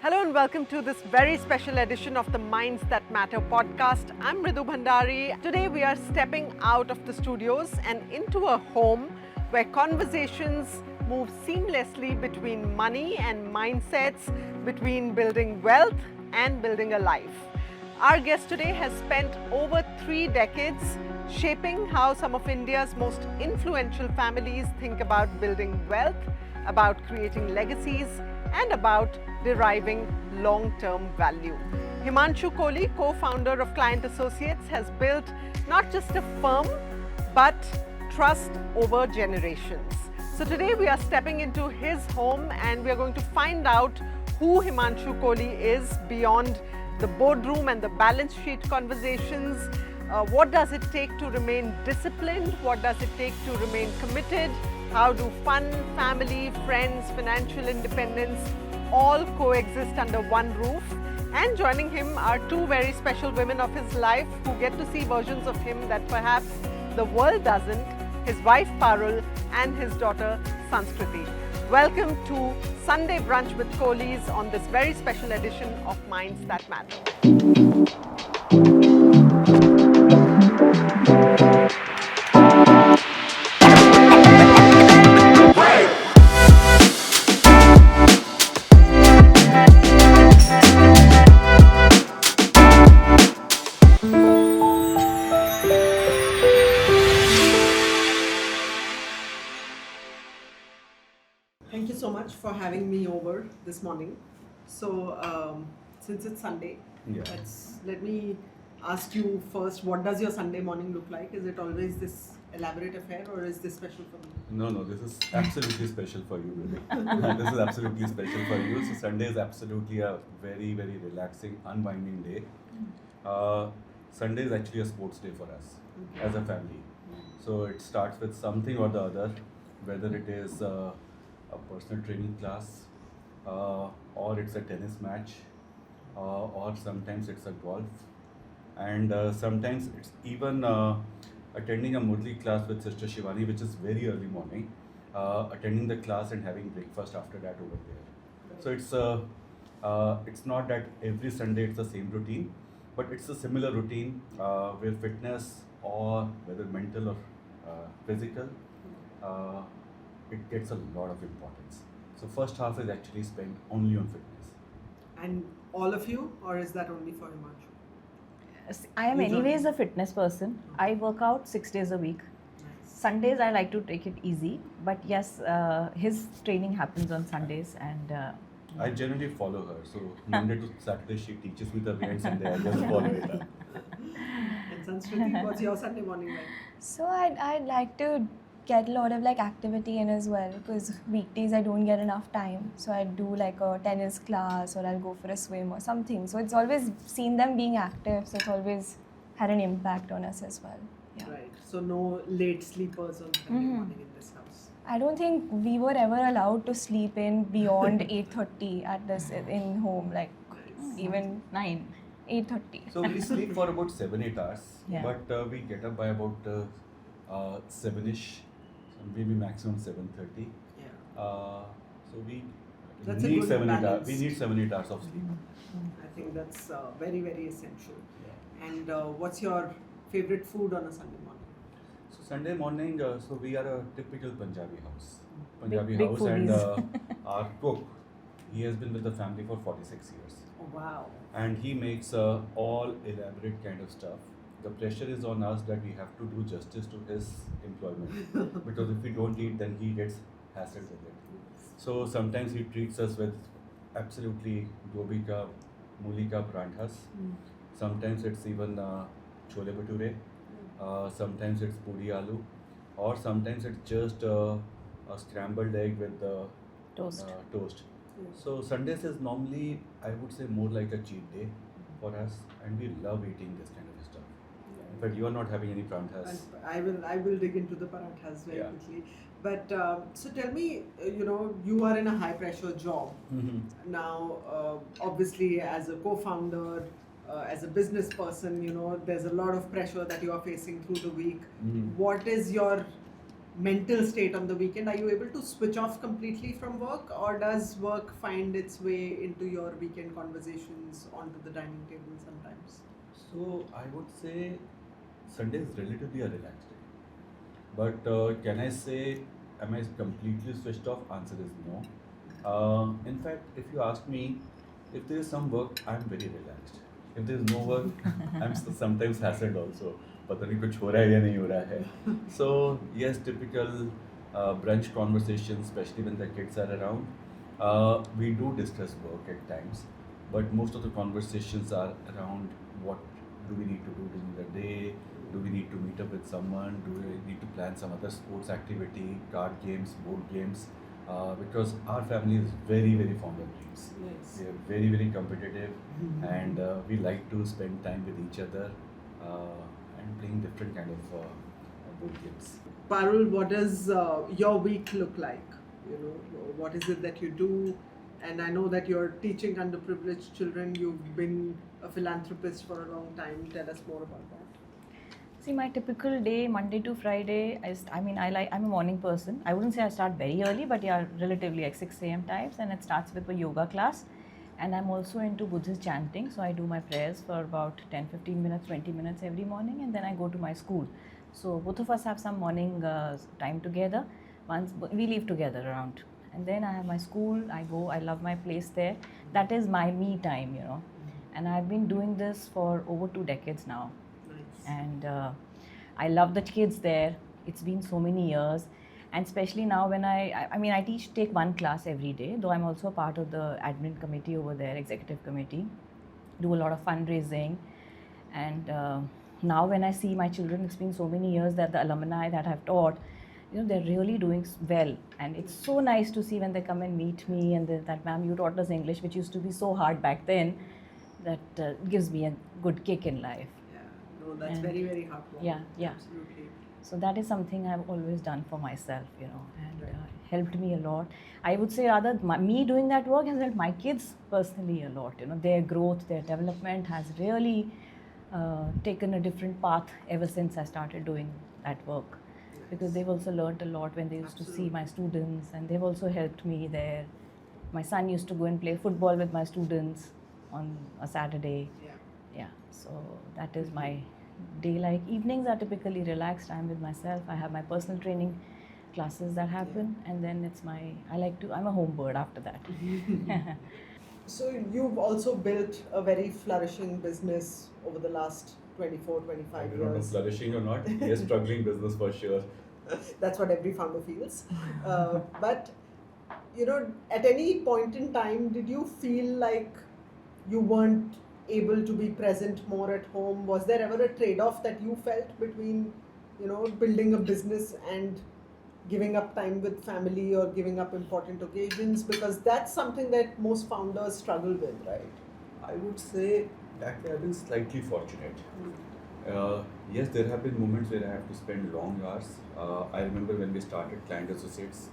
Hello and welcome to this very special edition of the Minds That Matter podcast. I'm Mridu Bhandari. Today we are stepping out of the studios and into a home where conversations move seamlessly between money and mindsets, between building wealth and building a life. Our guest today has spent over 3 decades shaping how some of India's most influential families think about building wealth, about creating legacies, and about deriving long-term value. Himanshu Kohli, co-founder of Client Associates, has built not just a firm, but trust over generations. So today we are stepping into his home and we are going to find out who Himanshu Kohli is beyond the boardroom and the balance sheet conversations. What does it take to remain disciplined? What does it take to remain committed? How do fun, family, friends, financial independence all coexist under one roof? And joining him are two very special women of his life who get to see versions of him that perhaps the world doesn't, his wife Parul and his daughter Sanskriti. Welcome to Sunday Brunch with Kohlis on this very special edition of Minds That Matter. Thank you so much for having me over this morning. So, since it's Sunday, let me ask you first, what does your Sunday morning look like? Is it always this elaborate affair or is this special for me? No, this is absolutely special for you, really. This is absolutely special for you. So Sunday is absolutely a very, very relaxing, unwinding day. Sunday is actually a sports day for us as a family. So it starts with something or the other, whether it is a personal training class, or it's a tennis match, or sometimes it's a golf, and sometimes it's even attending a Murli class with Sister Shivani, which is very early morning, attending the class and having breakfast after that over there. So it's not that every Sunday it's the same routine, but it's a similar routine where fitness or whether mental or physical, it gets a lot of importance. So first half is actually spent only on fitness. And all of you, or is that only for Himanshu? I am You join anyways me. a fitness person. I work out 6 days a week. Sundays I like to take it easy, but yes, his training happens on Sundays and I generally follow her. So Monday to Saturday she teaches me the way, and Sunday I just follow it up. And Sanskriti, what's your Sunday morning like? So I'd like to get a lot of like activity in as well, because weekdays I don't get enough time. So I do like a tennis class or I'll go for a swim or something. So it's always seen them being active. So it's always had an impact on us as well. Yeah. Right. So no late sleepers on Sunday morning in this house. I don't think we were ever allowed to sleep in beyond 8:30 at this in home, like even 9. 8:30. So we sleep for about 7-8 hours, Yeah. but we get up by about 7ish, so maybe maximum 7:30. Yeah. So we That's a need good 7-8 hours. balance. We need 7-8 hours of sleep. I think that's very, very essential. And what's your favorite food on a Sunday morning? So Sunday morning, so we are a typical Punjabi house. Punjabi big house, and foodies. our cook, he has been with the family for 46 years. Oh, wow. And he makes all elaborate kind of stuff. The pressure is on us that we have to do justice to his employment, because if we don't eat, then he gets hassled with it. So sometimes he treats us with absolutely gobi ka, mooli ka paranthas. Sometimes it's even chole bhature. Sometimes it's puri aloo, or sometimes it's just a scrambled egg with the Toast. toast. So Sundays is normally, I would say, more like a cheat day for us, and we love eating this kind of stuff. But you are not having any pranthas. And I will dig into the parathas very Yeah. quickly. But so tell me, you are in a high pressure job. Now, obviously, as a co-founder, as a business person, there's a lot of pressure that you are facing through the week. What is your mental state on the weekend? Are you able to switch off completely from work, or does work find its way into your weekend conversations onto the dining table sometimes? So I would say Sunday is relatively a relaxed day. But can I say, am I completely switched off? Answer is no. In fact, if you ask me, if there is some work, I'm very relaxed. If there is no work, I'm sometimes hassled also. पता नहीं कुछ हो रहा है या नहीं हो रहा है. So yes, typical brunch conversations, especially when the kids are around. We do discuss work at times, but most of the conversations are around what do we need to do during the day. Do we need to meet up with someone? Do we need to plan some other sports activity, card games, board games? Because our family is very, very fond of games. Yes. We are very, very competitive, and we like to spend time with each other and playing different kind of board games. Parul, what does your week look like? You know, what is it that you do? And I know that you're teaching underprivileged children. You've been a philanthropist for a long time. Tell us more about that. See, my typical day, Monday to Friday, I'm a morning person. I wouldn't say I start very early, but yeah, relatively like 6 a.m. types, and it starts with a yoga class. And I'm also into Buddhist chanting, so I do my prayers for about 10, 15 minutes, 20 minutes every morning, and then I go to my school. So both of us have some morning time together. Once we leave together around, and then I have my school. I go. I love my place there. That is my me time, you know. And I've been doing this for over 2 decades now. Nice. And I love the kids there. It's been so many years, and especially now when I take one class every day, though I'm also a part of the admin committee over there, executive committee, do a lot of fundraising, and now when I see my children, it's been so many years that the alumni that I've taught, you know, they're really doing well, and it's so nice to see when they come and meet me and that ma'am, you taught us English, which used to be so hard back then. That gives me a good kick in life. No, that's And very, very heartwarming. Yeah. Absolutely. So that is something I've always done for myself, you know, and Right. helped me a lot. I would say rather me doing that work has helped my kids personally a lot. You know, their growth, their development has really taken a different path ever since I started doing that work. Because they've also learned a lot when they used to see my students, and they've also helped me there. My son used to go and play football with my students on a Saturday. Yeah, so that is my day. Like evenings are typically relaxed time with myself. I have my personal training classes that happen, and then I'm a home bird after that. So you've also built a very flourishing business over the last 24, 25 I years. don't know flourishing or not. Yes, struggling business for sure. That's what every founder feels. But, you know, at any point in time, did you feel like you weren't able to be present more at home? Was there ever a trade-off that you felt between, you know, building a business and giving up time with family or giving up important occasions? Because that's something that most founders struggle with, right? I would say that I've been slightly fortunate. Yes, there have been moments where I have to spend long hours. I remember when we started Client Associates,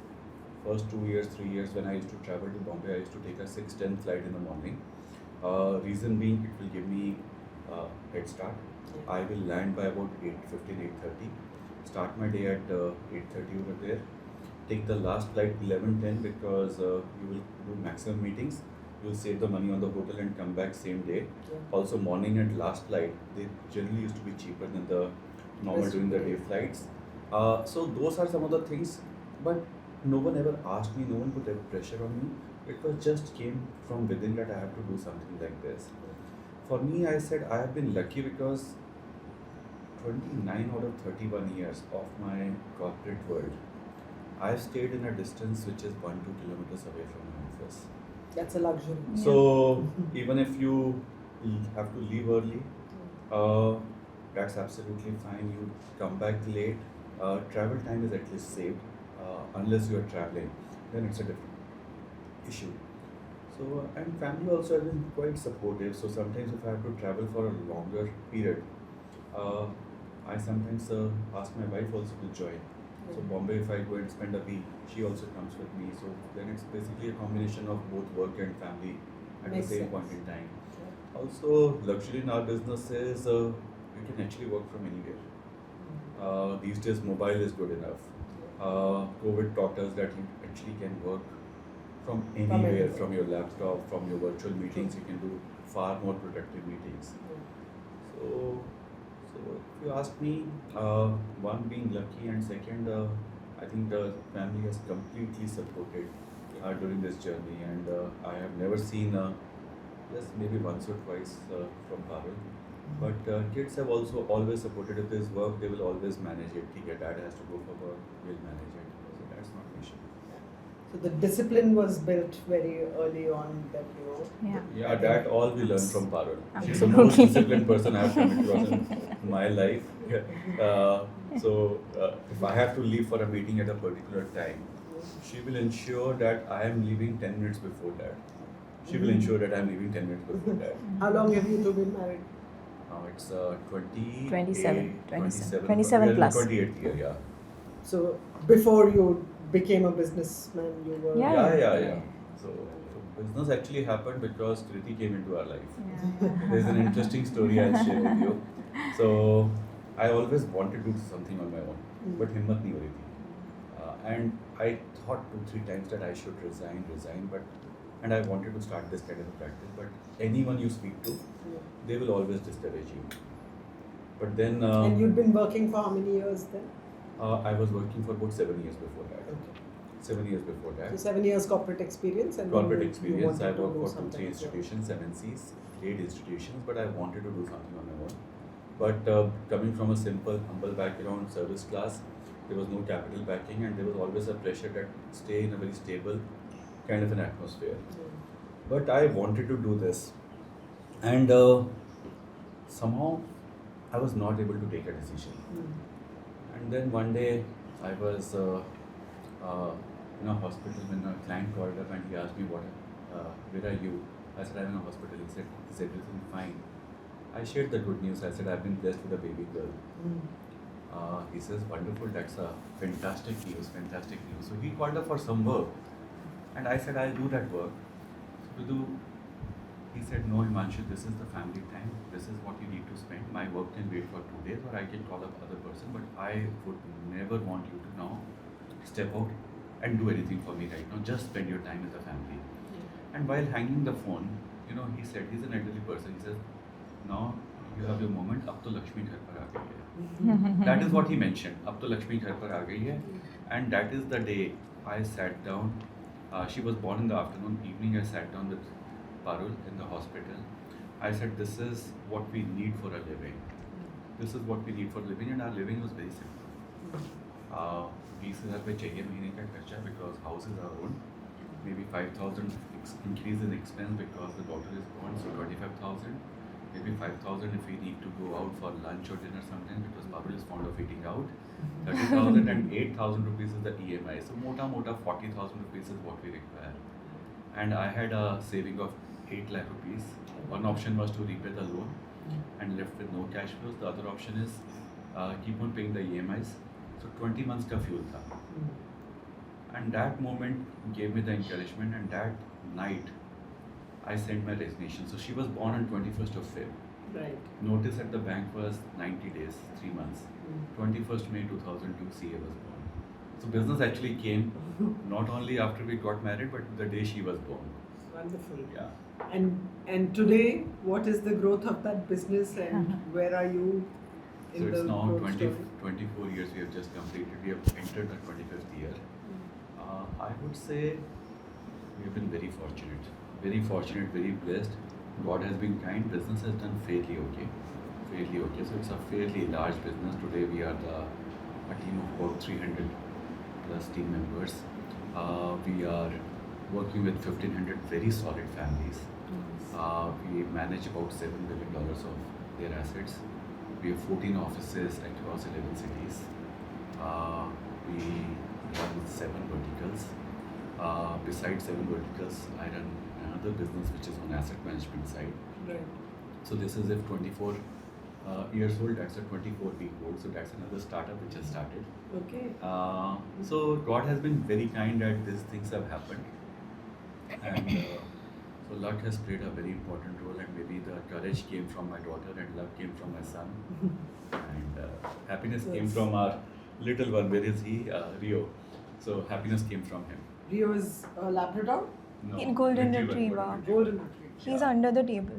first 2 years, 3 years, when I used to travel to Bombay, I used to take a 6:10 flight in the morning. Reason being, it will give me head start. I will land by about 8:15, 8:30. Start my day at 8:30 over there. Take the last flight 11:10 because you will do maximum meetings. You'll save the money on the hotel and come back same day. Also, morning and last flight, they generally used to be cheaper than the normal during the day flights. So those are some of the things, but no one ever asked me, no one put ever pressure on me. It was just came from within that I have to do something like this. For me, I said I have been lucky because 29 out of 31 years of my corporate world, I've stayed in a distance which is 1-2 kilometers away from my office. That's a luxury. So even if you have to leave early, that's absolutely fine. You come back late. Travel time is at least saved, unless you are traveling. Then it's a different issue. So and family also has been quite supportive. So sometimes if I have to travel for a longer period, I sometimes ask my wife also to join. So Bombay, if I go and spend a week, she also comes with me. So then it's basically a combination of both work and family at Makes the same sense. point in time. Also, luxury in our business is you can actually work from anywhere. These days, mobile is good enough. COVID taught us that you actually can work from anywhere, anywhere. from your laptop, from your virtual meetings. You can do far more productive meetings. So, if you ask me, one being lucky, and second, I think the family has completely supported during this journey, and I have never seen, yes, maybe once or twice from Pavel. But kids have also always supported. If there's work, they will always manage it. Your dad has to go for work, we'll manage it. So that's not an issue. So the discipline was built very early on that, Yeah, that all we learn from Parul. She's the Absolutely. most disciplined person I've come across in my life. If I have to leave for a meeting at a particular time, she will ensure that I am leaving 10 minutes before that. She will ensure that I am leaving 10 minutes before that. How long have you two been married? Now it's 28, 27 we are in 27 the plus. 28th year, yeah. So before you became a businessman, you were... Yeah. So business actually happened because Kriti came into our life. There's an interesting story I'll share with you. So I always wanted to do something on my own, but himmat nahi ho rahi thi. And I thought 2-3 times that I should resign, and I wanted to start this kind of a practice. But anyone you speak to, they will always discourage you. But then and you'd been working for how many years then? I was working for about 7 years before that. Okay. 7 years before that. So 7 years corporate experience and Corporate then you experience. I wanted to worked do for 2-3 something. institutions, MNCs, great institutions, but I wanted to do something on my own. But coming from a simple, humble background, service class, there was no capital backing, and there was always a pressure that stay in a very stable kind of an atmosphere. But I wanted to do this, and somehow I was not able to take a decision. And then one day I was in a hospital when a client called up and he asked me, where are you? I said, I'm in a hospital. He said, is everything fine? I shared the good news. I said, I've been blessed with a baby girl. He says, wonderful, that's a fantastic news. So he called up for some work, and I said, I'll do that work. So he said, no, Himanshu, this is the family time. This is what you need to spend. My work can wait for 2 days, or I can call up other person, but I would never want you to now step out and do anything for me right now. Just spend your time with the family. And while hanging the phone, he said, he's an elderly person. He says, now you have your moment. Ab to Lakshmi ghar par aa gayi hai. That is what he mentioned. Ab to Lakshmi ghar par aa gayi hai. And that is the day I sat down. She was born in the afternoon. Evening I sat down with Parul in the hospital. I said, this is what we need for a living. This is what we need for living, and our living was very simple. 20,000 रुपये चाहिए महीने का खर्चा because houses are owned. Maybe 5,000 increase in expense because the daughter is born, so 25,000. Maybe 5,000 if we need to go out for lunch or dinner sometimes because Pavel is fond of eating out. 30,000 and 8,000 rupees is the EMI. So mota 40,000 rupees is what we require. And I had a saving of 8 lakh rupees. One option was to repay the loan and left with no cash flows. The other option is keep on paying the EMIs. So 20 months ka fuel tha. And that moment gave me the encouragement, and that night I sent my resignation. So she was born on 21st of Feb. Right. Notice at the bank was 90 days, 3 months. 21st May 2002 CA was born. So business actually came not only after we got married, but the day she was born. Wonderful. Yeah. And today, what is the growth of that business, and where are you in So it's the now growth story? 24 years we have just completed. We have entered the 25th year. I would say we have been very fortunate, very blessed. God has been kind. Business has done fairly okay. So it's a fairly large business. Today we are a team of about 300 plus team members. We are working with 1,500 very solid families. We manage about $7 billion of their assets. We have 14 offices across 11 cities. We run 7 verticals. Besides 7 verticals, I run another business which is on asset management side. Right. So this is if 24 years old, that's a 24-week old. So that's another startup which has started. Okay. So God has been very kind that these things have happened. And so luck has played a very important role, and maybe the courage came from my daughter and luck came from my son. And happiness came from our little one, where is he? Rio. So happiness came from him. Rio is a Labrador? No, Golden retriever, retriever. Golden retriever. He's under the table.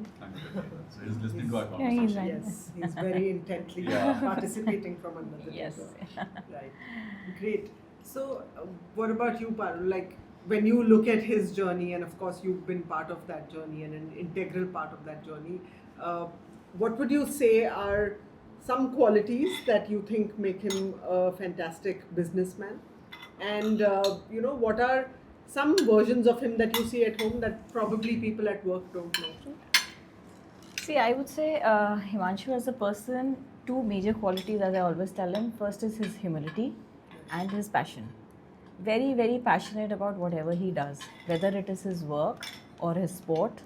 So he's listening to our Yeah, conversation. he's right. Yes, he's very intently Yeah. participating from another Yes. neighbor. Right. Great. So, what about you, Parul? Like, when you look at his journey, and of course, you've been part of that journey and an integral part of that journey, what would you say are some qualities that you think make him a fantastic businessman? And, what are some versions of him that you see at home that probably people at work don't know? See, I would say Himanshu as a person, two major qualities as I always tell him. First is his humility and his passion. Very, very passionate about whatever he does, whether it is his work or his sport,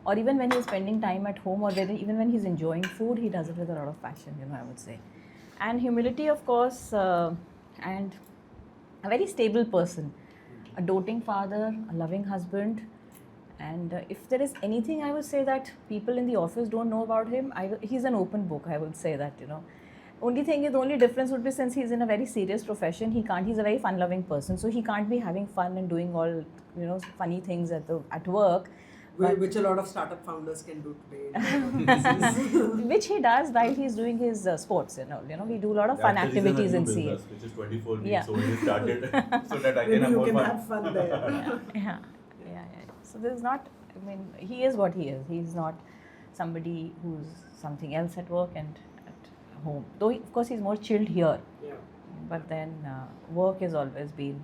or even when he's spending time at home, or whether even when he's enjoying food, he does it with a lot of passion, I would say. And humility, of course, and a very stable person, a doting father, a loving husband. And if there is anything I would say that people in the office don't know about him, he's an open book, I would say that, Only thing is, the only difference would be since he's in a very serious profession, he's a very fun-loving person, so he can't be having fun and doing all, funny things at work. Which a lot of startup founders can do today. Which he does while he's doing his sports, we do a lot of fun That's the reason activities I in do CA. business, which is 24 weeks Yeah. only started, so that I Maybe can have you more can fun. have fun there. Yeah. So there's not, he is what he is. He's not somebody who's something else at work and at home. Though, of course, he's more chilled here. Yeah. But then work has always been,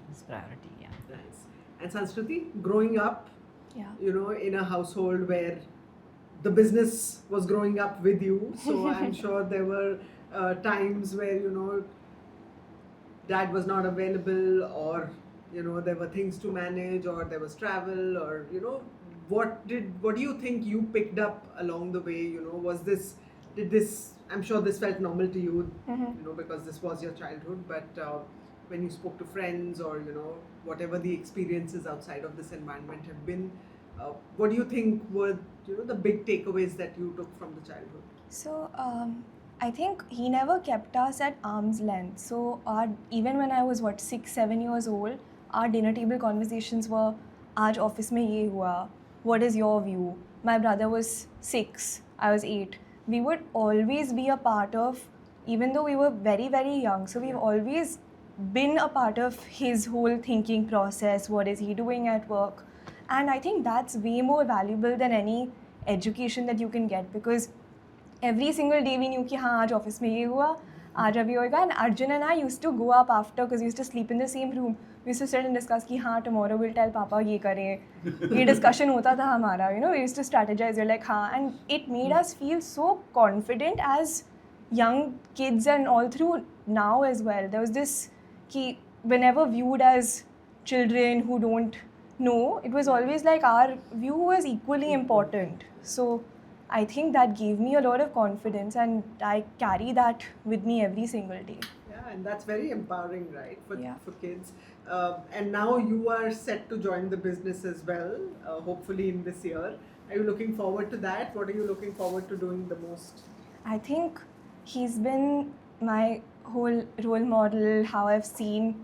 his priority, yeah. Nice. And Sanskruti, growing up, Yeah. in a household where the business was growing up with you, so I'm sure there were times where, dad was not available, or, there were things to manage, or there was travel, or, what do you think you picked up along the way? I'm sure this felt normal to you, because this was your childhood, but when you spoke to friends or, whatever the experiences outside of this environment have been, what do you think were, the big takeaways that you took from the childhood? So I think he never kept us at arm's length. So even when I was 6, 7 years old, our dinner table conversations were, "Aaj office mein ye hua. What is your view?" My brother was 6, I was 8. We would always be a part of, even though we were very, very young. So we've always been a part of his whole thinking process. What is he doing at work? And I think that's way more valuable than any education that you can get, because every single day we knew कि हाँ आज office में ये हुआ, आज अभी होएगा. And Arjun and I used to go up after, because we used to sleep in the same room. We used to sit and discuss कि हाँ tomorrow we'll tell पापा ये करें. ये discussion होता था हमारा. We used to strategize. We're like हाँ, and it made us feel so confident as young kids, and all through now as well. There was this कि whenever viewed as children who don't know, it was always like our view was equally important. So I think that gave me a lot of confidence, and I carry that with me every single day. Yeah, and that's very empowering, right, Yeah. for kids. And now you are set to join the business as well, hopefully in this year. Are you looking forward to that? What are you looking forward to doing the most? I think he's been my whole role model, how I've seen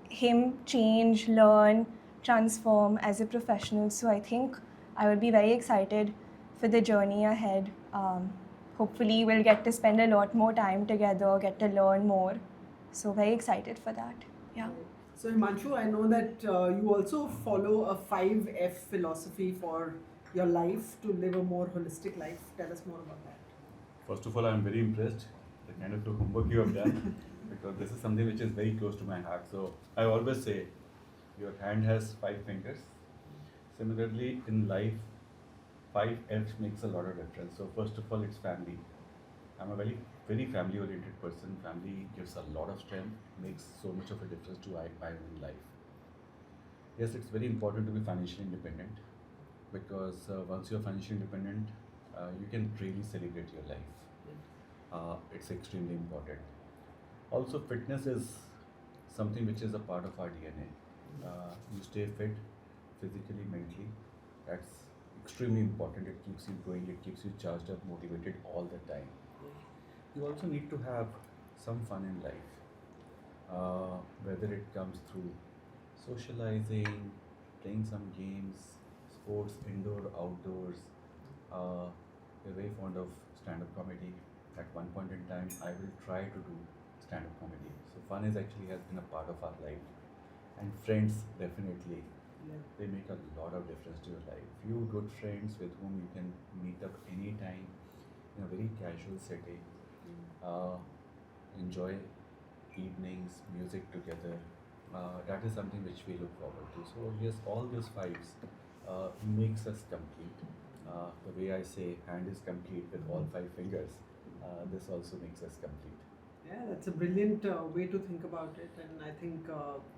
him change, learn, transform as a professional. So I think I would be very excited for the journey ahead. Hopefully we'll get to spend a lot more time together, get to learn more. So very excited for that. Yeah. So Himanshu, I know that you also follow a 5F philosophy for your life to live a more holistic life. Tell us more about that. First of all, I'm very impressed the kind of homework you have done, because this is something which is very close to my heart. So I always say, your hand has 5 fingers. Similarly, in life, 5 F's makes a lot of difference. So first of all, it's family. I'm a very, very family-oriented person. Family gives a lot of strength, makes so much of a difference to my own life. Yes, it's very important to be financially independent, because once you're financially independent, you can really celebrate your life. It's extremely important. Also, fitness is something which is a part of our DNA. You stay fit physically, mentally. That's extremely important. It keeps you going, it keeps you charged up, motivated all the time. You also need to have some fun in life, whether it comes through socializing, playing some games, sports, indoor, outdoors. We're very fond of stand-up comedy. At one point in time, I will try to do stand-up comedy. So fun is actually has been a part of our life, and friends definitely. They make a lot of difference to your life. Few good friends with whom you can meet up anytime in a very casual setting. Uh, Enjoy evenings, music together. That is something which we look forward to. So yes, all those fives makes us complete. The way I say, hand is complete with all five fingers. This also makes us complete. Yeah, that's a brilliant way to think about it, and I think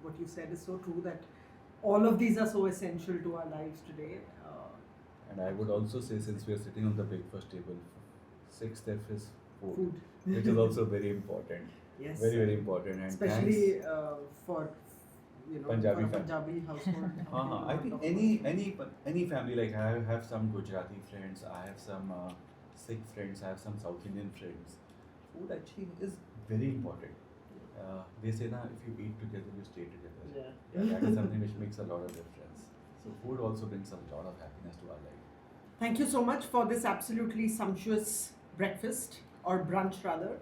what you said is so true that all of these are so essential to our lives today. And I would also say, since we are sitting on the breakfast table, sixth F is food, which is also very important. Yes, Very, very important. And especially thanks. For Punjabi for a fam- Punjabi household. I think any family, like I have some Gujarati friends, I have some Sikh friends, I have some South Indian friends. Food actually is very important. They say that if you eat together, you stay together. Yeah. That is something which makes a lot of difference. So food also brings a lot of happiness to our life. Thank you so much for this absolutely sumptuous breakfast or brunch rather,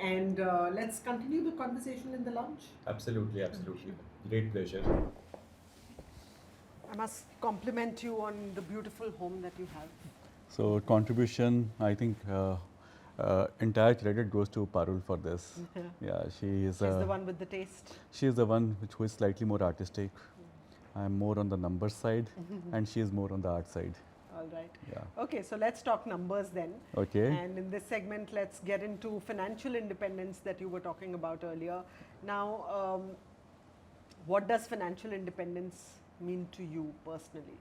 and let's continue the conversation in the lunch. Absolutely, absolutely. Great pleasure. I must compliment you on the beautiful home that you have. So contribution, I think entire credit goes to Parul for this. Yeah, she is She's the one with the taste. she is the one who is slightly more artistic. I'm more on the numbers side, and she is more on the art side. All right. Yeah. Okay, so let's talk numbers then. Okay. And in this segment, let's get into financial independence that you were talking about earlier. Now, what does financial independence mean to you personally?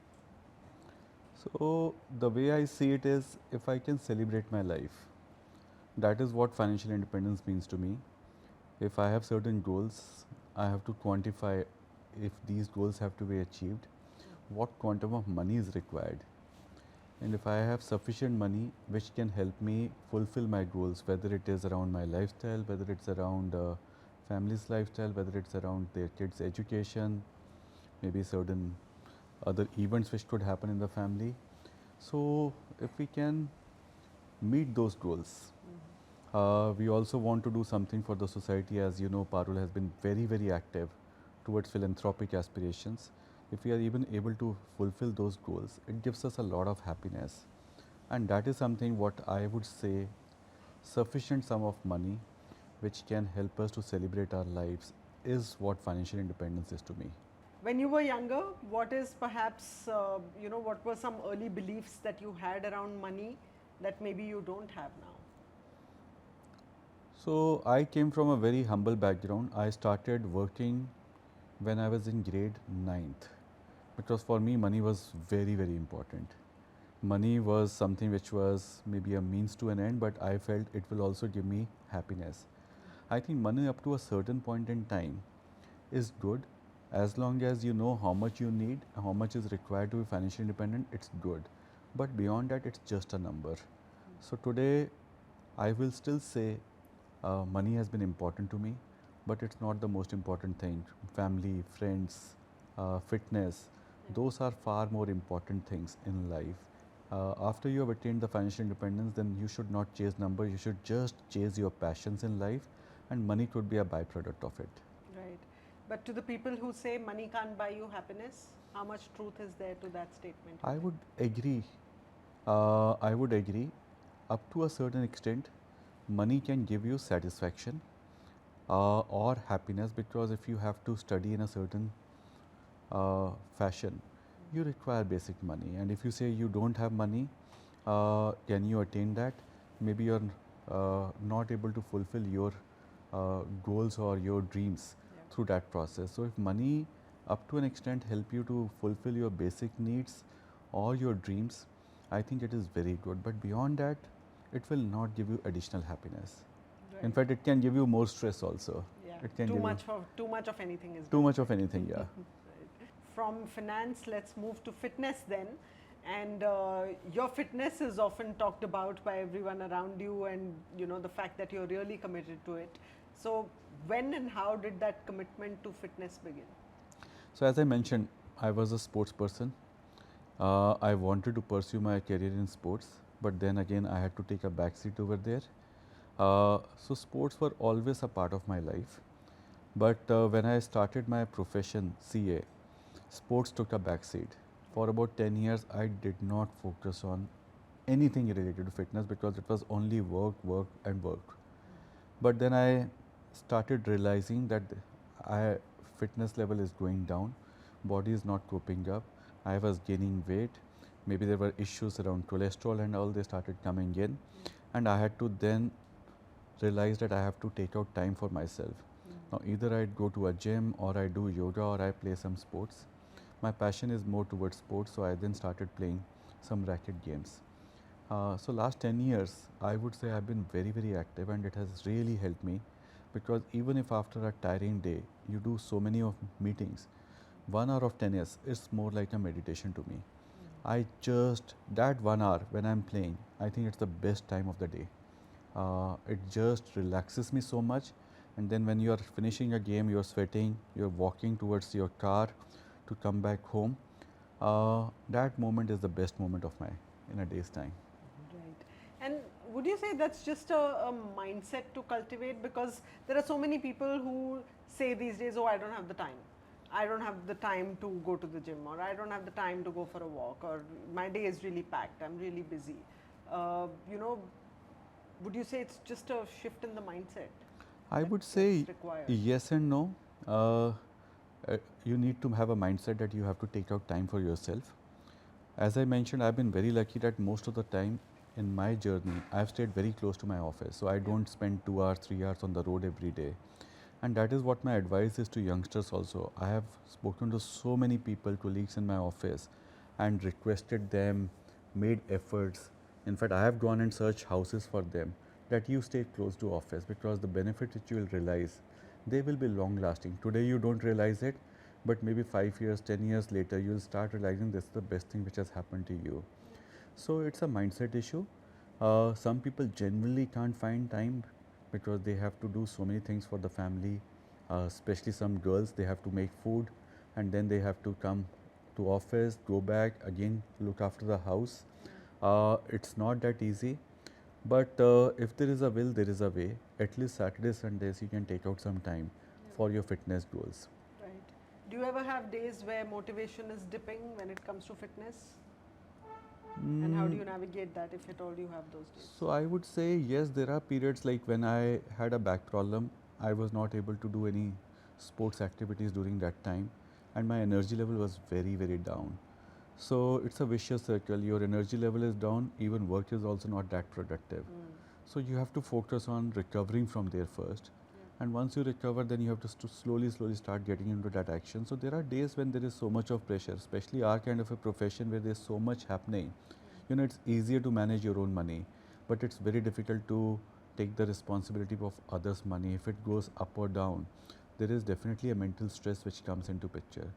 So the way I see it is, if I can celebrate my life, that is what financial independence means to me. If I have certain goals, I have to quantify if these goals have to be achieved, what quantum of money is required. And if I have sufficient money which can help me fulfill my goals, whether it is around my lifestyle, whether it's around family's lifestyle, whether it's around their kids' education, maybe certain other events which could happen in the family. So if we can meet those goals, we also want to do something for the society. As you know, Parul has been very, very active towards philanthropic aspirations. If we are even able to fulfill those goals, it gives us a lot of happiness. And that is something what I would say, sufficient sum of money which can help us to celebrate our lives is what financial independence is to me. When you were younger, what is perhaps, what were some early beliefs that you had around money that maybe you don't have now? So I came from a very humble background. I started working when I was in grade 9th, because for me money was very, very important. Money was something which was maybe a means to an end, but I felt it will also give me happiness. I think money up to a certain point in time is good, as long as you know how much you need, how much is required to be financially independent, it's good. But beyond that, it's just a number. So today, I will still say money has been important to me, but it's not the most important thing. Family, friends, fitness, those are far more important things in life. After you have attained the financial independence, then you should not chase numbers, you should just chase your passions in life, and money could be a byproduct of it. Right. But to the people who say money can't buy you happiness, how much truth is there to that statement? I would agree. I would agree. Up to a certain extent, money can give you satisfaction or happiness, because if you have to study in a certain fashion, you require basic money. And if you say you don't have money, can you attain that? Maybe you're not able to fulfill your goals or your dreams through that process. So if money up to an extent help you to fulfill your basic needs or your dreams, I think it is very good. But beyond that, it will not give you additional happiness. In fact, it can give you more stress also. Yeah. It can Too give much of anything is too bad. much of anything, yeah. From finance, let's move to fitness then. And your fitness is often talked about by everyone around you, and the fact that you're really committed to it. So when and how did that commitment to fitness begin? So as I mentioned, I was a sports person. I wanted to pursue my career in sports, but then again I had to take a backseat over there. So sports were always a part of my life. But when I started my profession, CA, sports took a backseat. For about 10 years, I did not focus on anything related to fitness because it was only work, work, and work. But then I started realizing that I fitness level is going down, body is not coping up. I was gaining weight. Maybe there were issues around cholesterol and all. They started coming in, and I had to then realize that I have to take out time for myself. Now, either I go to a gym or I do yoga or I play some sports. My passion is more towards sports, so I then started playing some racket games. So last 10 years, I would say I've been very, very active, and it has really helped me because even if after a tiring day, you do so many of meetings, 1 hour of tennis is more like a meditation to me. I just, that 1 hour when I'm playing, I think it's the best time of the day. It just relaxes me so much. And then when you are finishing a game, you're sweating, you're walking towards your car to come back home. That moment is the best moment of my in a day's time. Right. And would you say that's just a mindset to cultivate? Because there are so many people who say these days, oh, I don't have the time. I don't have the time to go to the gym, or I don't have the time to go for a walk, or my day is really packed, I'm really busy. You know, would you say it's just a shift in the mindset? I that- would that's say required? yes and no. Uh, you need to have a mindset that you have to take out time for yourself. As I mentioned, I've been very lucky that most of the time in my journey, I've stayed very close to my office. So I don't spend 2 hours, 3 hours on the road every day. And that is what my advice is to youngsters also. I have spoken to so many people, colleagues in my office, and requested them, made efforts. In fact, I have gone and searched houses for them that you stay close to office because the benefit which you will realize, they will be long lasting. Today you don't realize it, but maybe 5 years, 10 years later, you'll start realizing this is the best thing which has happened to you. So it's a mindset issue. Some people genuinely can't find time because they have to do so many things for the family, especially some girls, they have to make food and then they have to come to office, go back, again look after the house. It's not that easy, but if there is a will, there is a way. At least Saturdays, Sundays, you can take out some time for your fitness goals. Right. Do you ever have days where motivation is dipping when it comes to fitness? And how do you navigate that if at all you have those days? So I would say yes, there are periods like when I had a back problem, I was not able to do any sports activities during that time, and my energy level was very, very down. So it's a vicious circle. Your energy level is down, even work is also not that productive. So you have to focus on recovering from there first. And once you recover, then you have to slowly, slowly start getting into that action. So there are days when there is so much of pressure, especially our kind of a profession where there's so much happening. You know, it's easier to manage your own money, but it's very difficult to take the responsibility of others' money. If it goes up or down, there is definitely a mental stress which comes into picture.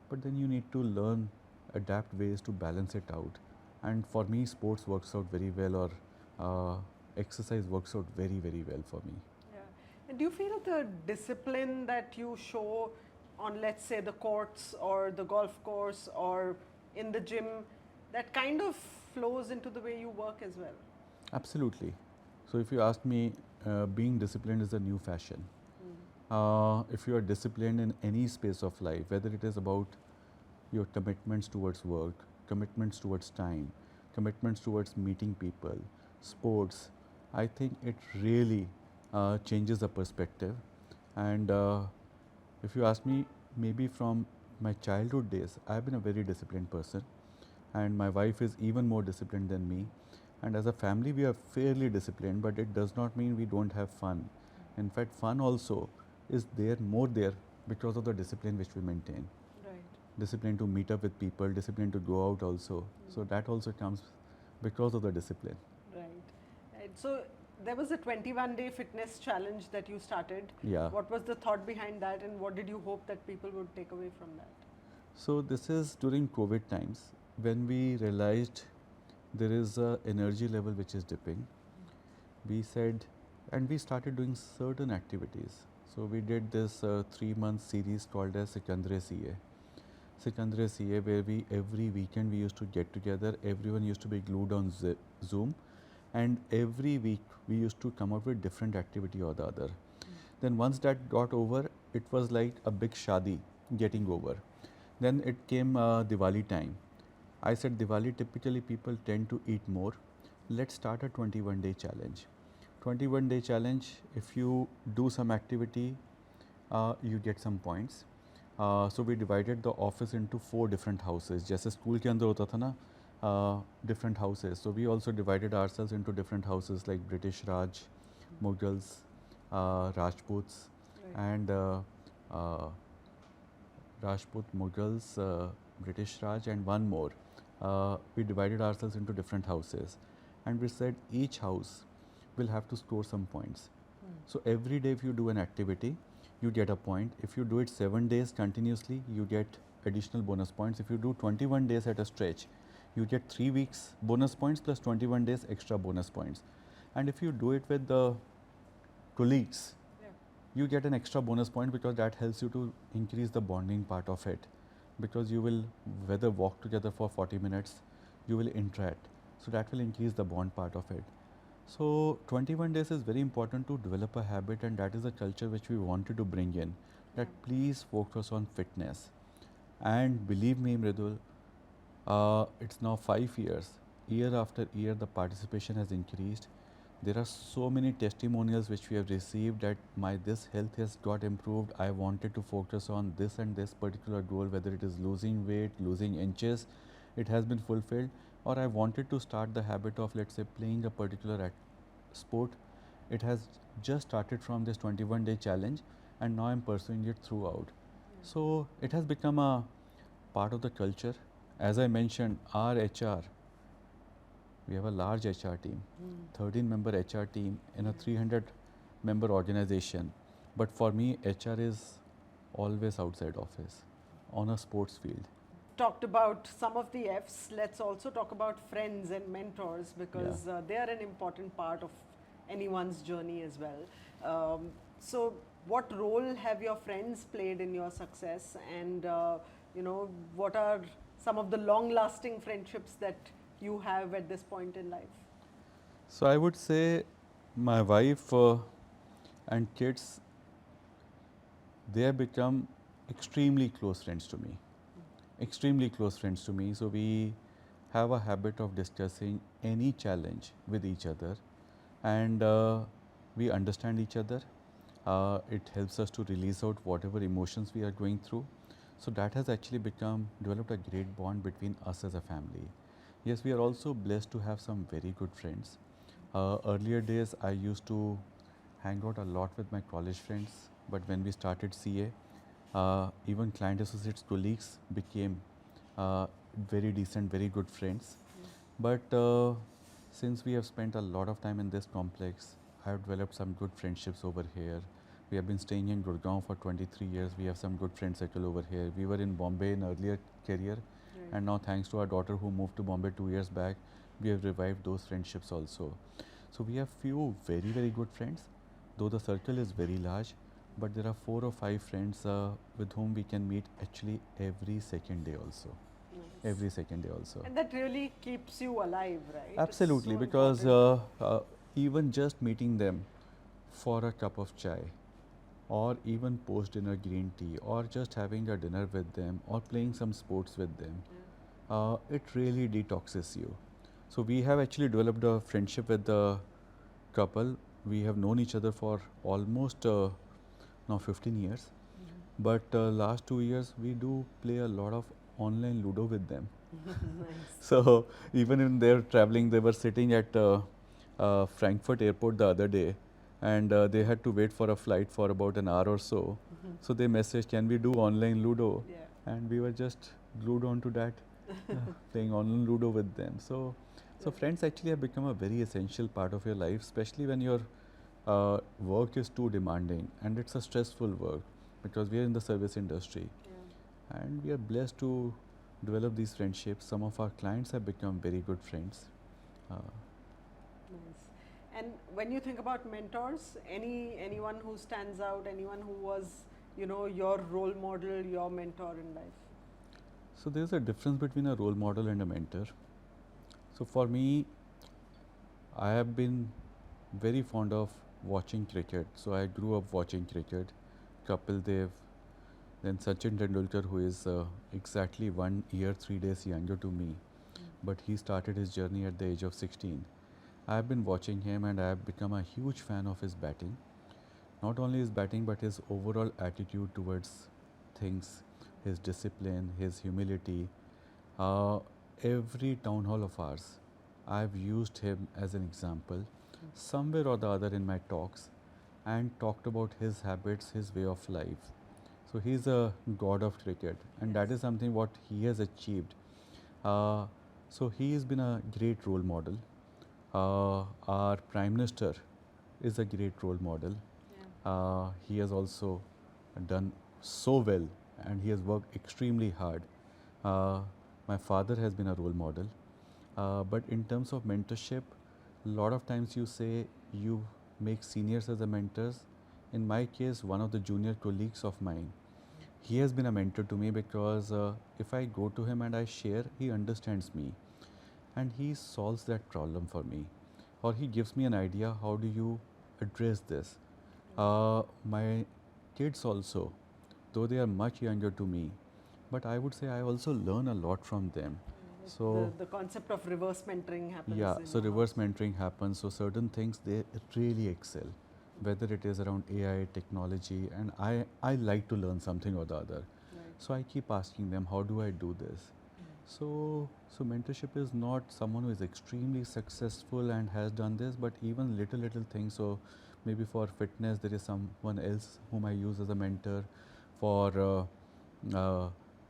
But then you need to learn, adapt ways to balance it out. And for me, sports works out very well, or exercise works out very, very well for me. Yeah. And do you feel the discipline that you show on, let's say, the courts or the golf course or in the gym, that kind of flows into the way you work as well? Absolutely. So if you ask me, being disciplined is a new fashion. If you are disciplined in any space of life, whether it is about your commitments towards work, commitments towards time, commitments towards meeting people, sports, I think it really changes the perspective. And if you ask me, maybe from my childhood days, I've been a very disciplined person, and my wife is even more disciplined than me. And as a family, we are fairly disciplined, but it does not mean we don't have fun. In fact, fun also is there, more there, because of the discipline which we maintain. Right. Discipline to meet up with people, discipline to go out also. So that also comes because of the discipline. Right. Right. So there was a 21-day fitness challenge that you started. Yeah. What was the thought behind that, and what did you hope that people would take away from that? So this is during COVID times when we realized there is a energy level which is dipping. We said and we started doing certain activities. So we did this 3-month series called as Sikandre CA. Sikandre CA, where we every weekend we used to get together, everyone used to be glued on Zoom, and every week we used to come up with different activity or the other. Then once that got over, it was like a big shadi getting over. Then it came Diwali time. I said Diwali typically people tend to eat more. Let's start a 21-day challenge. 21-day challenge, if you do some activity, you get some points. So we divided the office into 4 different houses. जैसे school के अंदर होता था ना, different houses. So we also divided ourselves into different houses like British Raj, Mughals, Rajputs, and Rajput, Mughals, British Raj, and one more. We divided ourselves into different houses, and we said each house will have to score some points. So every day if you do an activity, you get a point. If you do it 7 days continuously, you get additional bonus points. If you do 21 days at a stretch, you get 3 weeks bonus points plus 21 days extra bonus points. And if you do it with the colleagues, you get an extra bonus point because that helps you to increase the bonding part of it. Because you will whether walk together for 40 minutes, you will interact. So that will increase the bond part of it. So 21 days is very important to develop a habit, and that is a culture which we wanted to bring in. That please focus on fitness. And believe me, Mridul, it's now 5 years. Year after year, the participation has increased. There are so many testimonials which we have received that this health has got improved. I wanted to focus on this and this particular goal, whether it is losing weight, losing inches, it has been fulfilled. Or I wanted to start the habit of, let's say, playing a particular sport. It has just started from this 21-day challenge, and now I'm pursuing it throughout. So it has become a part of the culture. As I mentioned, our HR, we have a large HR team, 13-member HR team in a 300-member organization. But for me, HR is always outside office, on a sports field. Talked about some of the F's. Let's also talk about friends and mentors, because they are an important part of anyone's journey as well. So what role have your friends played in your success, and what are some of the long-lasting friendships that you have at this point in life? So I would say my wife and kids, they have become extremely close friends to me. Extremely close friends to me. So we have a habit of discussing any challenge with each other, and we understand each other. It helps us to release out whatever emotions we are going through. So that has actually developed a great bond between us as a family. Yes, we are also blessed to have some very good friends. Earlier days, I used to hang out a lot with my college friends, but when we started CA, even client associates colleagues became very decent, very good friends. But since we have spent a lot of time in this complex, I have developed some good friendships over here. We have been staying in Gurgaon for 23 years. We have some good friend circle over here. We were in Bombay in earlier career, and now thanks to our daughter who moved to Bombay 2 years back, we have revived those friendships also. So we have few very, very good friends, though the circle is very large, but there are 4 or 5 friends with whom we can meet actually every second day also. Nice. Every second day also. And that really keeps you alive, right? Absolutely, so because even just meeting them for a cup of chai, or even post dinner green tea, or just having a dinner with them, or playing some sports with them, it really detoxes you. So we have actually developed a friendship with the couple. We have known each other for almost now 15 years. But last 2 years, we do play a lot of online Ludo with them. Nice. So even when they're traveling, they were sitting at Frankfurt airport the other day, and they had to wait for a flight for about an hour or so. So they messaged, can we do online Ludo? Yeah. And we were just glued onto that, playing online Ludo with them. So friends actually have become a very essential part of your life, especially when your work is too demanding, and it's a stressful work because we are in the service industry. And we are blessed to develop these friendships. Some of our clients have become very good friends. Nice. And when you think about mentors, anyone who stands out, anyone who was, your role model, your mentor in life? So there's a difference between a role model and a mentor. So for me, I have been very fond of watching cricket. So I grew up watching cricket. Kapil Dev, then Sachin Tendulkar, who is exactly 1 year, 3 days younger to me, but he started his journey at the age of 16. I have been watching him and I have become a huge fan of his batting. Not only his batting, but his overall attitude towards things, his discipline, his humility. Every town hall of ours, I've used him as an example, somewhere or the other in my talks, and talked about his habits, his way of life. So he's a god of cricket, and that is something what he has achieved. So he has been a great role model. Our Prime Minister is a great role model. He has also done so well, and he has worked extremely hard. My father has been a role model. But in terms of mentorship, a lot of times you say you make seniors as a mentors. In my case, one of the junior colleagues of mine, he has been a mentor to me because if I go to him and I share, he understands me and he solves that problem for me, or he gives me an idea how do you address this. My kids also, though they are much younger to me, but I would say I also learn a lot from them. So the concept of reverse mentoring happens. yeah, in so our reverse house. mentoring happens. So certain things they really excel, whether it is around AI, technology, and I like to learn something or the other. Right. So I keep asking them, how do I do this? So mentorship is not someone who is extremely successful and has done this, but even little things. So maybe for fitness, there is someone else whom I use as a mentor. For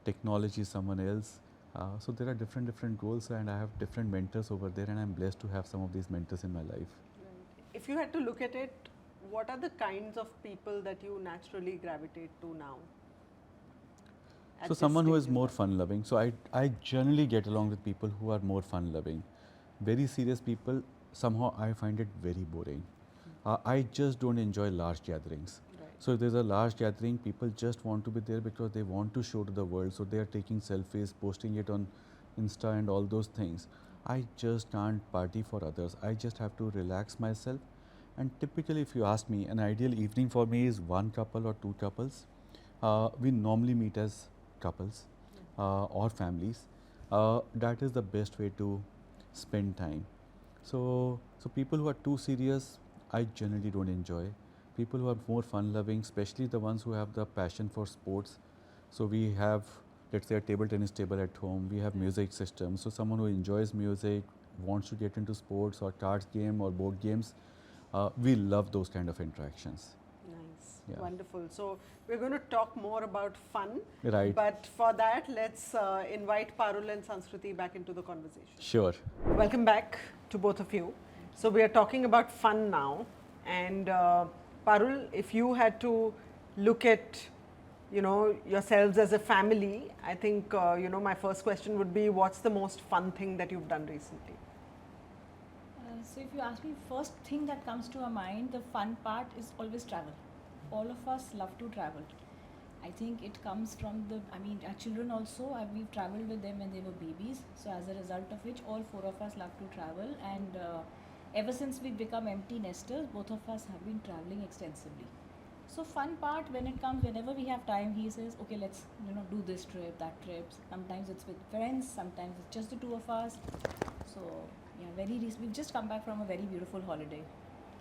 technology, someone else. So there are different goals, and I have different mentors over there, and I'm blessed to have some of these mentors in my life. Right. If you had to look at it, what are the kinds of people that you naturally gravitate to now? At So this someone who stage is in more life? fun loving. So I generally get along with people who are more fun loving. Very serious people, somehow I find it very boring. I just don't enjoy large gatherings. Right. So if there's a large gathering, people just want to be there because they want to show to the world. So they are taking selfies, posting it on Insta and all those things. I just can't party for others. I just have to relax myself. And typically, if you ask me, an ideal evening for me is one couple or two couples. We normally meet as couples or families. That is the best way to spend time. So people who are too serious, I generally don't enjoy. People who are more fun-loving, especially the ones who have the passion for sports. So we have, let's say, a table tennis table at home. We have music systems. So someone who enjoys music, wants to get into sports or cards game or board games, we love those kind of interactions. Nice, Yeah. wonderful. So we're going to talk more about fun. Right. But for that, let's invite Parul and Sanskruti back into the conversation. Sure. Welcome back to both of you. So we are talking about fun now, and Parul, if you had to look at, yourselves as a family, I think my first question would be, what's the most fun thing that you've done recently? So if you ask me, first thing that comes to our mind, the fun part is always travel. All of us love to travel. I think it comes from our children also, we've traveled with them when they were babies. So as a result of which, all four of us love to travel. And ever since we've become empty nesters, both of us have been traveling extensively. So fun part, when it comes, whenever we have time, he says, okay, let's do this trip, that trip. Sometimes it's with friends, sometimes it's just the two of us. So yeah, we've just come back from a very beautiful holiday.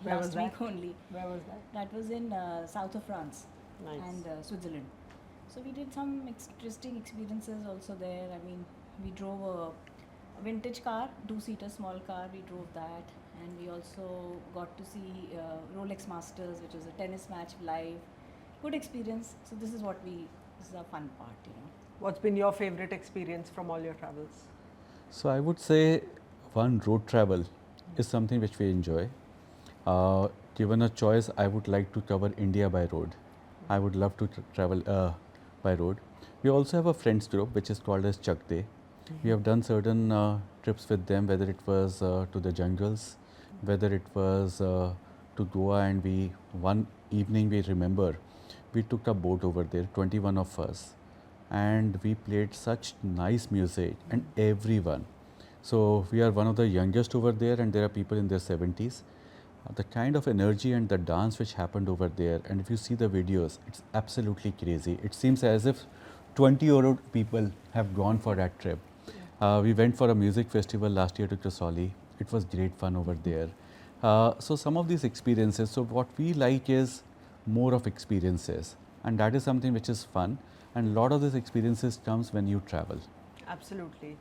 Where Last was that? week only. Where was that? That was in south of France. Nice. And Switzerland. So we did some interesting experiences also there. We drove a vintage car, two-seater small car. We drove that, and we also got to see Rolex Masters, which was a tennis match live. Good experience. So this is a fun part, What's been your favorite experience from all your travels? So I would say one, road travel is something which we enjoy. Given a choice, I would like to cover India by road. I would love to travel by road. We also have a friends group which is called as Chak De. We have done certain trips with them, whether it was to the jungles, whether it was to Goa, and one evening we remember, we took a boat over there, 21 of us, and we played such nice music, and everyone. So we are one of the youngest over there, and there are people in their 70s. The kind of energy and the dance which happened over there, and if you see the videos, it's absolutely crazy. It seems as if 20-year-old people have gone for that trip. We went for a music festival last year to Kasoli. It was great fun over there. So some of these experiences, so what we like is more of experiences, and that is something which is fun, and a lot of these experiences comes when you travel. Absolutely.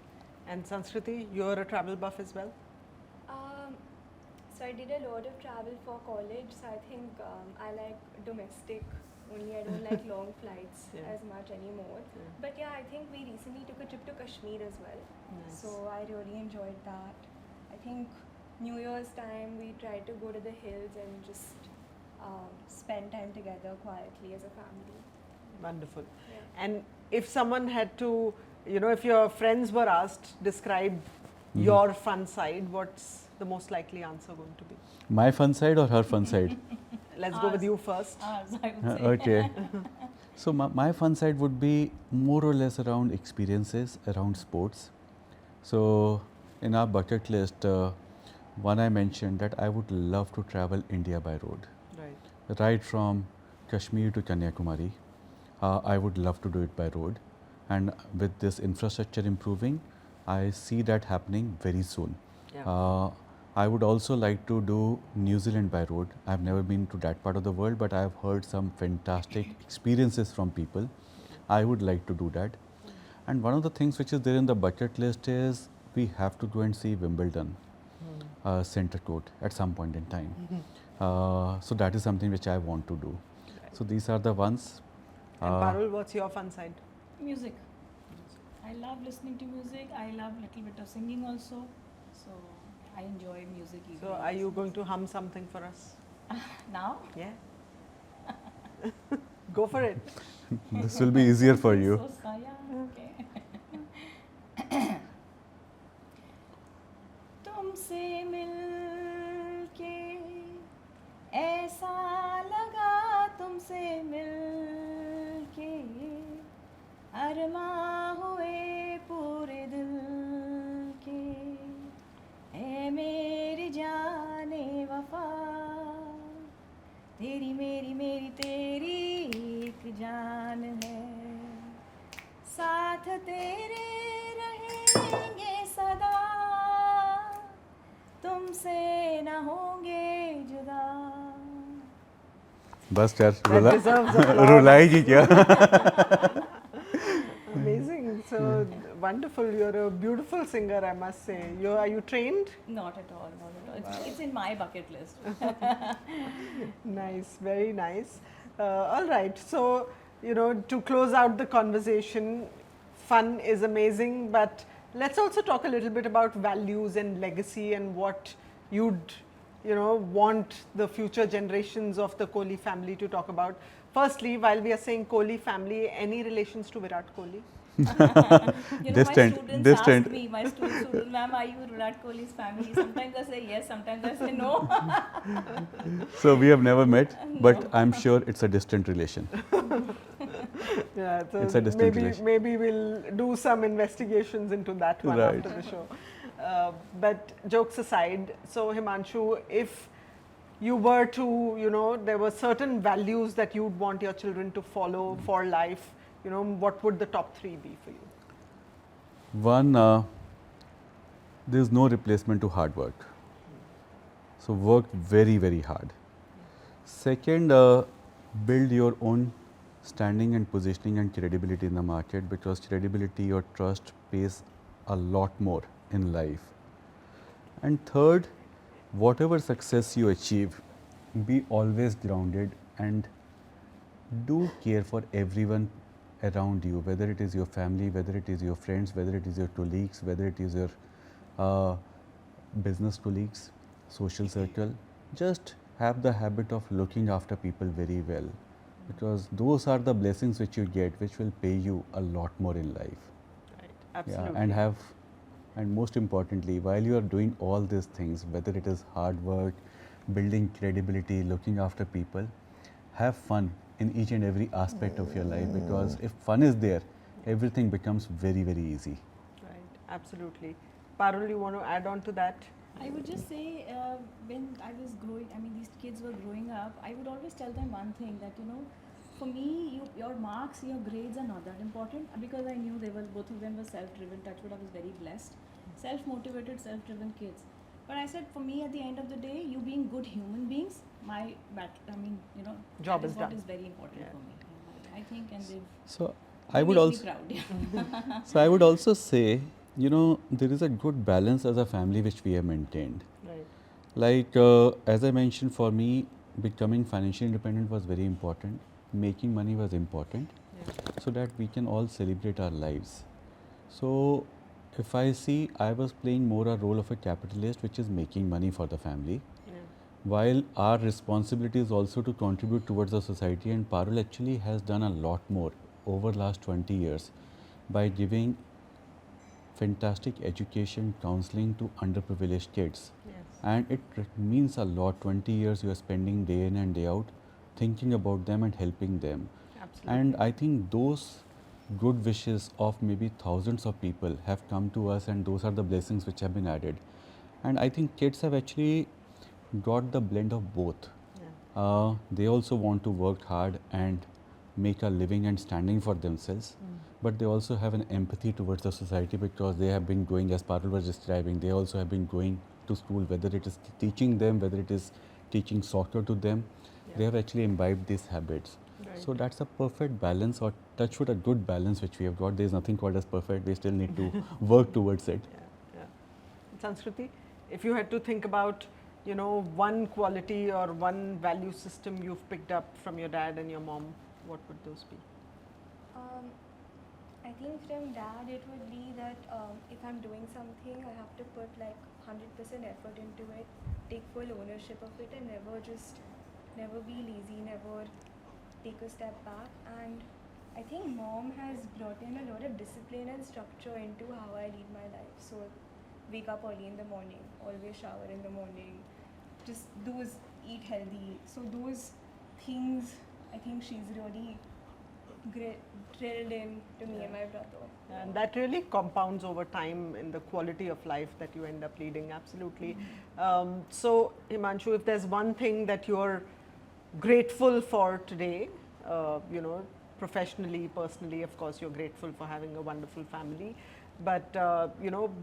And Sanskriti, you're a travel buff as well? So I did a lot of travel for college. So I think I like domestic only. I don't like long flights as much anymore. But yeah, I think we recently took a trip to Kashmir as well. Nice. So I really enjoyed that. I think New Year's time we tried to go to the hills and just spend time together quietly as a family. Wonderful. Yeah. And if someone had to, if your friends were asked, describe your fun side, what's the most likely answer going to be? My fun side or her fun side? Let's go with you first. Ours, I would say. Okay. So my fun side would be more or less around experiences, around sports. So in our bucket list, one I mentioned that I would love to travel India by road. Right from Kashmir to Kanyakumari. I would love to do it by road. And with this infrastructure improving, I see that happening very soon. Yeah. I would also like to do New Zealand by road. I've never been to that part of the world, but I've heard some fantastic experiences from people. I would like to do that. And one of the things which is there in the bucket list is we have to go and see Wimbledon Centre Court at some point in time. So that is something which I want to do. Right. So these are the ones. And Parul, what's your fun side? Music. I love listening to music. I love a little bit of singing also. So I enjoy music. So are you going to hum something for us? Now? Yeah. Go for it. This will be easier for you. So, yeah, okay. तुमसे मिलके ऐसा लगा तुमसे मिलके अरमा हुए पूरे दिल के ऐ मेरी जाने वफा तेरी मेरी मेरी तेरी एक जान है साथ तेरे रहेंगे सदा तुमसे न होंगे जुदा बस यार That deserves applause. रुलाएगी क्या? Amazing. So wonderful. You're a beautiful singer, I must say. Are you trained? Not at all, not at all. It's in my bucket list. Nice, very nice. All right. So, to close out the conversation, fun is amazing, but let's also talk a little bit about values and legacy and what you'd, want the future generations of the Kohli family to talk about. Firstly, while we are saying Kohli family, any relations to Virat Kohli? Distant, my students distant. ask me, my students, ma'am, are you Virat Kohli's family? Sometimes I say yes, sometimes I say no. So we have never met, but I'm sure it's a distant relation. Yeah, so It's a distant relation. maybe we'll do some investigations into that one Right. after the show. But jokes aside, so Himanshu, if you were to, there were certain values that you'd want your children to follow for life, what would the top 3 be for you? One, there's no replacement to hard work. So work very, very hard. Second, build your own standing and positioning and credibility in the market, because credibility or trust pays a lot more in life. And third, whatever success you achieve, be always grounded and do care for everyone around you, whether it is your family, whether it is your friends, whether it is your colleagues, whether it is your business colleagues, social circle. Just have the habit of looking after people very well, because those are the blessings which you get, which will pay you a lot more in life. Right. Absolutely. Yeah, and have And most importantly, while you are doing all these things, whether it is hard work, building credibility, looking after people, have fun in each and every aspect of your life, because if fun is there, everything becomes very, very easy. Right, absolutely. Parul, you want to add on to that? I would just say, when I was growing, I mean, these kids were growing up, I would always tell them one thing that, for me, your marks, your grades are not that important, because I knew both of them were self-driven. Touch wood, I was very blessed. Self-motivated, self-driven kids. But I said, for me, at the end of the day, you being good human beings, Job that is is what done. is very important Yeah. for me. I think, and they've So they I would make me also proud. Yeah. so I would also say, there is a good balance as a family which we have maintained. Right. Like as I mentioned, for me, becoming financially independent was very important. Making money was important, Yeah. so that we can all celebrate our lives. So if I see, I was playing more a role of a capitalist, which is making money for the family, Yeah. while our responsibility is also to contribute towards the society. And Parul actually has done a lot more over last 20 years by giving fantastic education, counseling to underprivileged kids. Yes. And it means a lot. 20 years you are spending day in and day out thinking about them and helping them. Absolutely. And I think those good wishes of maybe thousands of people have come to us, and those are the blessings which have been added. And I think kids have actually got the blend of both. Yeah. They also want to work hard and make a living and standing for themselves, but they also have an empathy towards the society, because they have been going, as Parul was describing, they also have been going to school, whether it is teaching them, whether it is teaching soccer to them, they have actually imbibed these habits. Right. So that's a perfect balance, or touch wood, a good balance which we have got. There is nothing called as perfect, we still need to work towards it. Yeah. Sanskriti, if you had to think about, one quality or one value system you've picked up from your dad and your mom, what would those be? I think from dad it would be that if I'm doing something, I have to put like 100% effort into it, take full ownership of it, and never be lazy, never take a step back. And I think mom has brought in a lot of discipline and structure into how I lead my life. So wake up early in the morning, always shower in the morning, just eat healthy. So those things, I think she's really drilled in to me and my brother. And that really compounds over time in the quality of life that you end up leading, absolutely. So, Himanshu, if there's one thing that you're grateful for today, professionally, personally, of course, you're grateful for having a wonderful family. But,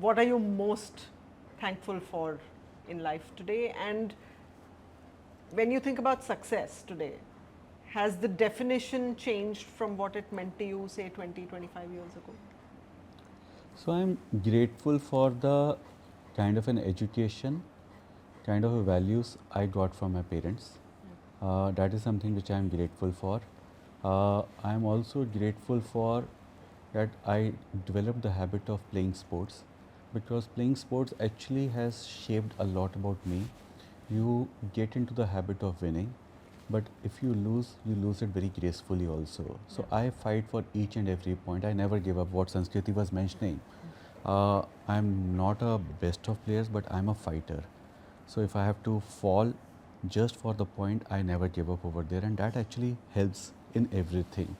what are you most thankful for in life today? And when you think about success today, has the definition changed from what it meant to you, say, 20, 25 years ago? So I'm grateful for the kind of an education, kind of a values I got from my parents. That is something which I'm grateful for. I'm also grateful for that I developed the habit of playing sports, because playing sports actually has shaped a lot about me. You get into the habit of winning, but if you lose it very gracefully also. So I fight for each and every point. I never give up, what Sanskriti was mentioning. I'm not a best of players, but I'm a fighter. So if I have to fall just for the point, I never give up over there, and that actually helps in everything.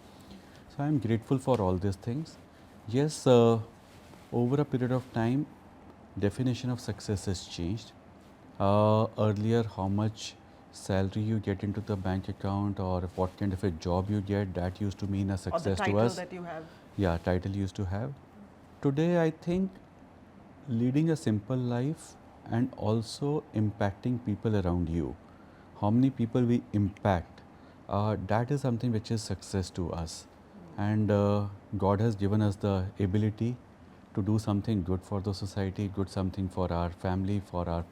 So I'm grateful for all these things. Yes, over a period of time, definition of success has changed. Earlier, how much salary you get into the bank account, or what kind of a job you get, that used to mean a Or the success to title us. that you have? Yeah, title used to have. Today, I think leading a simple life and also impacting people around you. How many people we impact, that is something which is success to us. And God has given us the ability to do something good for the society, good something for our family, for our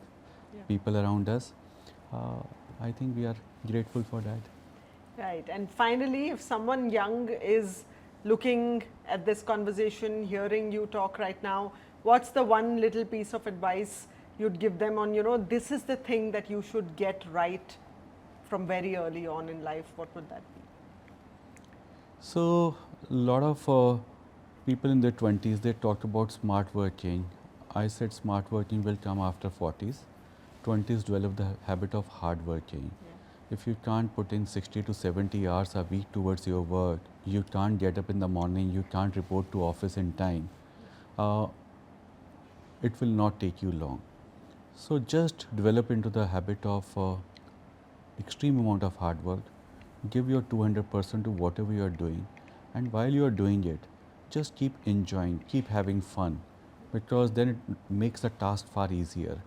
people around us. I think we are grateful for that. Right. And finally, if someone young is looking at this conversation, hearing you talk right now, what's the one little piece of advice you'd give them on, this is the thing that you should get right from very early on in life? What would that be? So, a lot of people in their 20s, they talk about smart working, I said smart working will come after 40s. 20s develop the habit of hard working. If you can't put in 60 to 70 hours a week towards your work, you can't get up in the morning, you can't report to office in time, it will not take you long. So just develop into the habit of extreme amount of hard work, give your 200% to whatever you are doing, and while you are doing it, just keep enjoying, keep having fun, because then it makes the task far easier.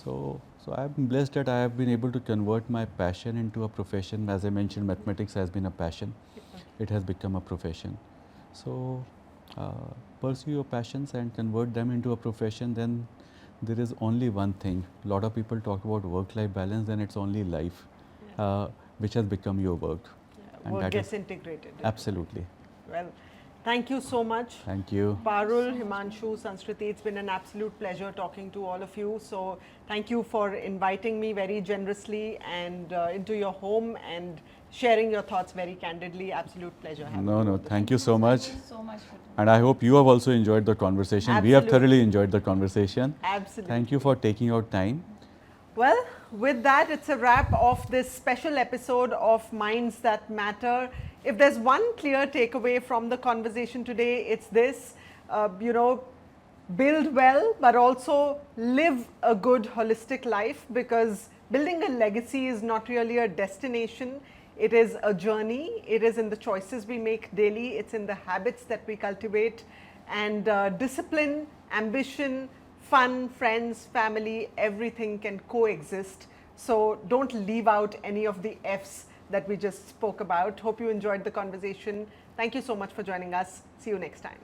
So I have been blessed that I have been able to convert my passion into a profession. As I mentioned, mathematics has been a passion. It has become a profession. So pursue your passions and convert them into a profession. Then there is only one thing. A lot of people talk about work-life balance, then it's only life, which has become your work. And Work that gets is integrated. absolutely. Well, thank you so much. Thank you. Parul, Himanshu, Sanskriti, it's been an absolute pleasure talking to all of you. So thank you for inviting me very generously and into your home and sharing your thoughts very candidly. Absolute pleasure having you on the Thank show. you so much. Thank you so much for And I hope you have also enjoyed the conversation. We have Absolutely. thoroughly enjoyed the conversation. Absolutely. Thank you for taking your time. Well, with that, it's a wrap of this special episode of Minds That Matter. If there's one clear takeaway from the conversation today, it's this, build well, but also live a good holistic life, because building a legacy is not really a destination. It is a journey. It is in the choices we make daily. It's in the habits that we cultivate, and discipline, ambition, fun, friends, family, everything can coexist. So don't leave out any of the F's that we just spoke about. Hope you enjoyed the conversation. Thank you so much for joining us. See you next time.